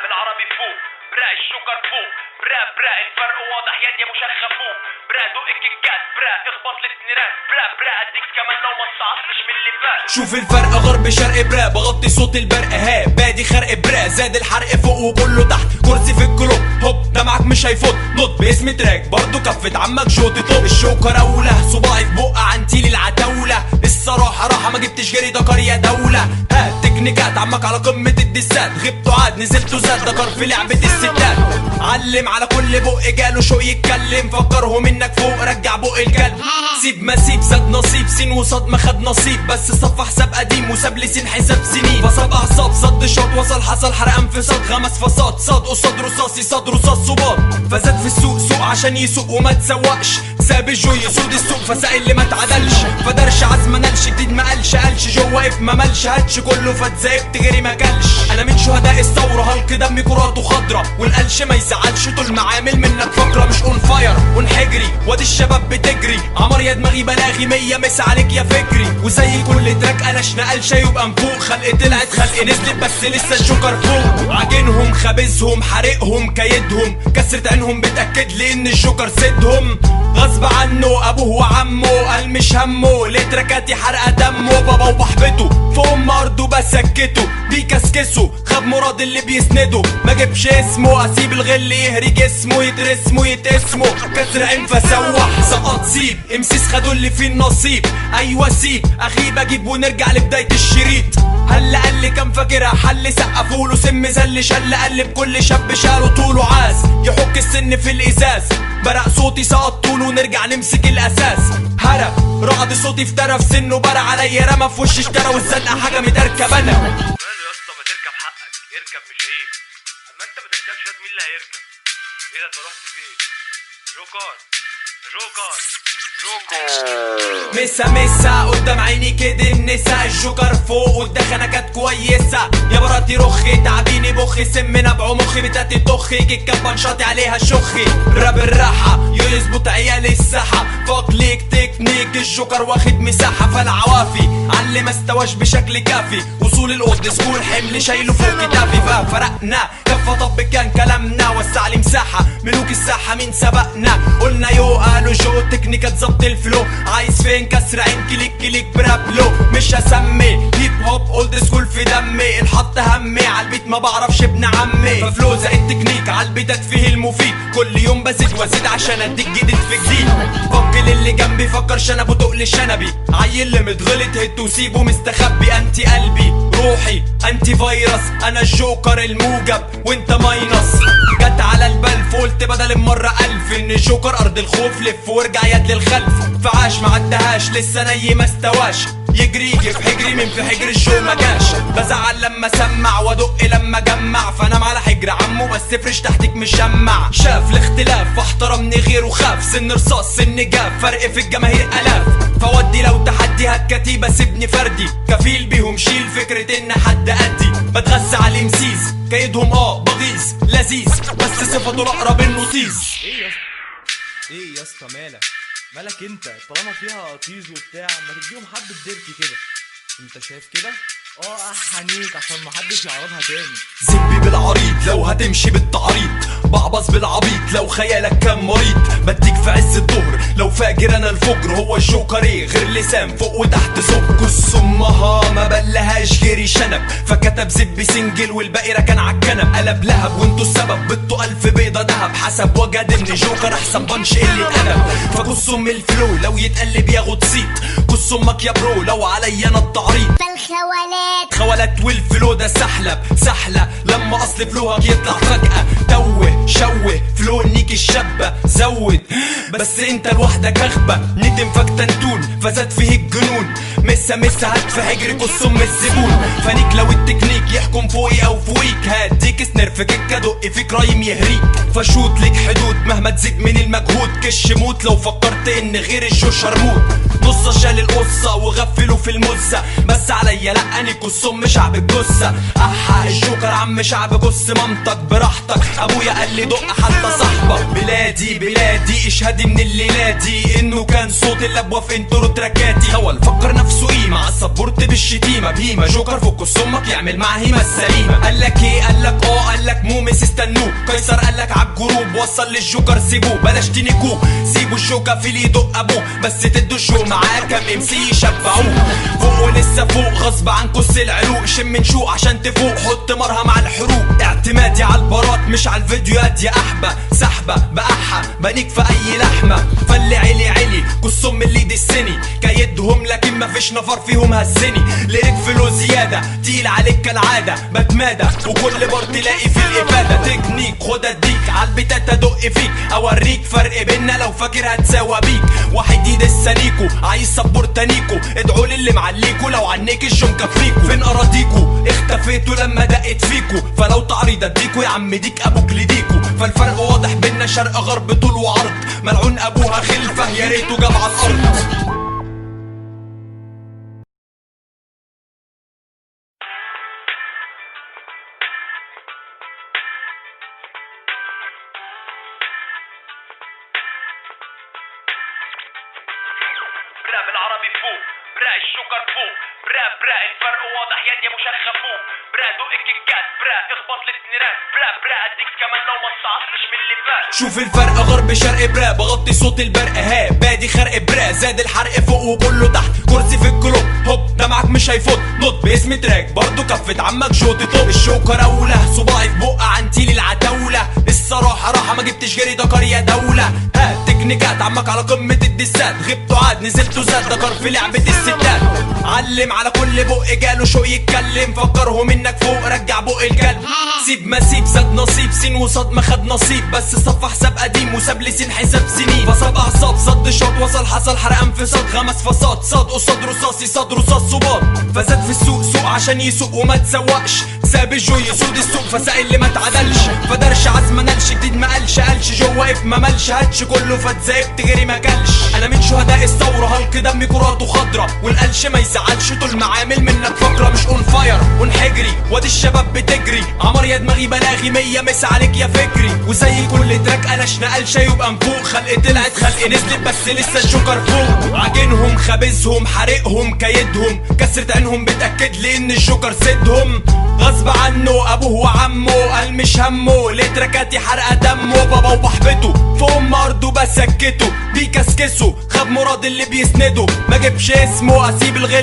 بالعربي فوق برا الشوكر فوق برا الفرق واضح يد يا مشخة فوق برا دق الكيكات برا اخبط الاتنينات برا اديك كمان لو ما تصعصش من اللي فات. شوف الفرق غرب شرق برا بغطي صوت البرق ها بادي خرق برا زاد الحرق فوق وكله تحت كرسي في الكلوب هوب دمعك مش هيفوت نط باسم تراك برضو كفة عمك جوتي طوب الشوكر اولى صباعي في بق عنتيلي العتاولة الصراحة راحة ما جبتش غيري دكر يا دولة ها تكنيكات عمك على قمة الدسات غبتوا عاد نزلتوا زاد دكر في لعبة الستات علم على كل بق جاله شو يتكلم فكرهم انك فوق رجع بق الكلب سيب ما سيب زاد نصيب سين وصاد ما خد نصيب بس صف حساب قديم وساب لي سين حساب سنين فصاب اعصاب صد شوط وصل حصل حرق انفصاد غمس فصاد صاد قصاد رصاصي صاد رصاص صباط فزاد في السوق سوق عشان يسوق وما تسوقش ساب الجو يسود السوق فساق اللي ما اتعدلش فدرش عزم ما نالش جديد ما قالش جو واقف ما مالش هاتش كله فتزايبت غيري ما كلش انا من شهداء الثوره هلق دمي كراته خضرا والقلش ما يزعلش طول ما عامل منك فقره مش اون فاير ونحجري وادي الشباب بتجري عمر يا دماغي بلاغي 100 مس عليك يا فكري وزي كل تراك قلشنا قلشه يبقى نفوق خلق طلعت خلق نزلت بس لسه الجوكر فوق عاجنهم خابزهم حارقهم كيدهم كسرة عينهم بتاكد لي ان الجوكر سدهم غصب عنه ابوه وعمه قال مش همه ليه تراكاتي حرقه دمه بابا وبحبته فوق ارضه بسكته بيكسكسه خاب مراد اللي بيسنده ما جيبش اسمه اسيب الغل يهري جسمه يترسمه يتقسمه كسر عين فسوح سقط سيب امسيس خدوا اللي فيه النصيب ايوه سيب اغيب اجيب ونرجع لبدايه الشريط هل قال لي كان فاكرها حل سقفوله سم زل شل قلب كل شاب شاله طوله عاز يحك السن في الازاز برق صوتي سقط طوله ونرجع نمسك الاساس هرب رعد صوتي افترى في سنه برق عليا رمى في وشي اشترى والزنقه حاجه متركب انا ماله يا اسطى ما تركب حقك اركب مش عيب اما انت ما تركبش مين اللي هيركب ايه ده انت رحت فين جوكر مسا قدام عيني كده النسا الجوكر فوق والدخنه كانت كويسه يا براتي رخي تعبيني بخي سم نبعه مخي بتاتي طخي كيكه شاطي عليها الشخي راب الراحه يظبط عيال الساحه فوق ليك تكنيك الجوكر واخد مساحه فالعوافي علي ما استواش بشكل كافي وصول القد سكول حمل شايله فوق كتافي ففرقنا كفه طب كان كلامنا وسع لي مساحه ملوك الساحه مين سبقنا قلنا يو قالوا جو تكنيكات ظبط الفلو عايز فين كسر عين كليك برابلو مش هسمي هيب هوب اولد سكول في دمي الحط همي عالبيت ما بعرفش ابن عمي ففلو زي التكنيك عالبيتات فيه المفيد كل يوم بزيد وازيد عشان اديك جديد في جديد فك اللي جنبي فكر شنبه تقل شنبي عيل اللي متغلط هت وسيبه مستخبي انتي قلبي روحي انتي فيروس انا الجوكر الموجب وانت ماينص جت على البال فقلت بدل المرة 1000 ان الجوكر ارض الخوف لف وارجع يد للخلف فعاش معدهاش لسه ني ما استواش يجري في حجري من في حجر الشو ما جاش بزعل لما سمع وادق لما جمع فانام على حجر عمه بس فرش تحتك مشمع شاف الاختلاف فاحترمني غير وخاف سن رصاص سن جاف فرق في الجماهير الاف فودي لو تحدي هالكتيبه سيبني فردي كفيل بيهم شيل فكره ان حد قدي بتغسى على المسيس كيدهم بغيظ لذيذ بس صفته اقرب النطيس ايه يا اسطى مالك انت طالما فيها طيز وبتاع ما تديهم حبه ديرتي كده انت شايف كده احنيك عشان محدش يعرضها تاني زبي بالعريض لو هتمشي بالتعريض بعبص بالعبيط لو خيالك كان مريض بديك في عز الظهر لو فاجر انا الفجر هو الجوكر ايه غير لسان فوق وتحت صبر كس امها ما بلهاش غيري شنب فكتب زبي سنجل والباقي ركن عالكنب قلب لهب وانتو السبب بتو 1000 بيضه دهب حسب وجد ان جوكر احسن بنش اللي اتقلب فكس ام الفلو لو يتقلب ياخد صيت كس امك يا برو لو عليا انا التعريض خوالات والفلو ده سحلة لما اصل فلوهك يطلع فجأة توه شوه فلو نيك الشابة زود بس انت لوحدك اغبى ندم فك تنتون فزاد فيه الجنون مسا هات في حجري كس ام الزبون فانيك لو التكنيك يحكم فوقي او فوقيك هديك سنر في كيكه دق فيك رايم يهريك فشوت لك حدود مهما تزيد من المجهود كش موت لو فكرت ان غير الجو شرموت نص شال القصة وغفلوا في المزة، بس عليا لا انيكوا الصم شعب الجثة. احق الجوكر عم شعب جث مامتك براحتك، ابويا قال لي دق حتى صاحبك. بلادي بلادي اشهدي من الليلة دي انه كان صوت اللبوة في انترو تراكاتي. هو فكر نفسه ايه مع السبورت بالشتيمة بهيمة، جوكر فك صمك يعمل مع هيمة السليمة. قالك ايه قالك قالك مومس استنوه، قيصر قالك عالجروب وصل للجوكر سيبوه بلاش تنكوه، سيبوا الجوكر في اللي يدق ابوه، بس تدوا الشو معاه كام MC يشبعوه. فوقوا لسه فوق غصب عن كس العروق، شم من شوق عشان تفوق حط مرهم على الحروق. اعتمادي على البارات مش على الفيديوهات يا احبة، سحبة بقحة بنيك في اي لحمة. فاللي علي كسهم اللي دسني كيدهم لكن مفيش نفر فيهم هزني. ليك فلوس زيادة تقيل عليك كالعادة، بتمادى وكل بار تلاقي في الافادة. تكنيك خد اديك عالبتات ادق فيك، اوريك فرق بينا لو فاكر هتساوى بيك. واحد ايد السنيكو عايز سبورت تانيكو، ادعوا للي معليكو لو عنيك الشو مكفيكو. فين اراضيكو اختفيتوا لما دقت فيكو، فلو تعريض اديكو يا عم ديك ابوك لديكو. فالفرق واضح بينا شرق غرب طول وعرض، ملعون ابوها خلفه يا ريته جاب على الارض. برا بالعربي فوق، برا الشوكر فوق، برا الفرق واضح يد يا مشخة فوق. برا دوق الكيكات، برا اخبط التنيرات، برا اديك كمان لو ما تصعصش من اللي فات. شوف الفرق غرب شرق برا، بغطي صوت البرق ها بادي خرق برا، زاد الحرق فوق وكله تحت، كرسي في الكلوب هوب دمعك مش هيفوت. نط باسم تراك برضو كفة عمك جوتي طب. الشوكر اولى صباعي في بقى عنتيلي العتاولة، الصراحة راحة ما جبتش جري دكر يا دولة. ها تكنيكات عمك على قمة الدسات، غبتوا عاد نزلتوا زاد دكر في لعبة الستات. علم على كل بق جاله شو يتكلم، فكرهم انك فوق رجع بق الكلب. سيب ما سيب زاد نصيب سين وصاد ما خد نصيب، بس صف حساب قديم وساب لي سين حساب سنين. فصاب اعصاب صد شوط وصل حصل حرق انفصاد، غمس فصاد صاد قصاد رصاصي صاد رصاص صباط. فزاد في السوق سوق عشان يسوق وما تسوقش، ساب الجو يسود السوق فساق اللي ما اتعدلش. فدرش عزم نلش جديد ما قالش جو واقف ما ملش هاتش كله فتزايبت غيري ما كلش. انا من شهداء الثوره هلق دمي كراته خضرا، والقلش ما يزعلش طول ما عامل منك فقره مش اون فاير ونحجري. وادي الشباب بتجري عمر يا دماغي بلاغي 100 مس عليك يا فكري. وزي كل تراك قلشنا قلشه يبقى مفوق، خلق طلعت خلق نزلت بس لسه الجوكر فوق. عاجنهم خابزهم حارقهم كيدهم، كسرة عينهم بتاكد لي ان الجوكر سدهم. غصب عنه ابوه وعمه قال مش همه، ليه تراكاتي حرقه دمه. بابا وبحبته فوق ارضه بسكته بيكسكسه، خاب مراد اللي بيسنده ما جبش اسمه. اسيب الغل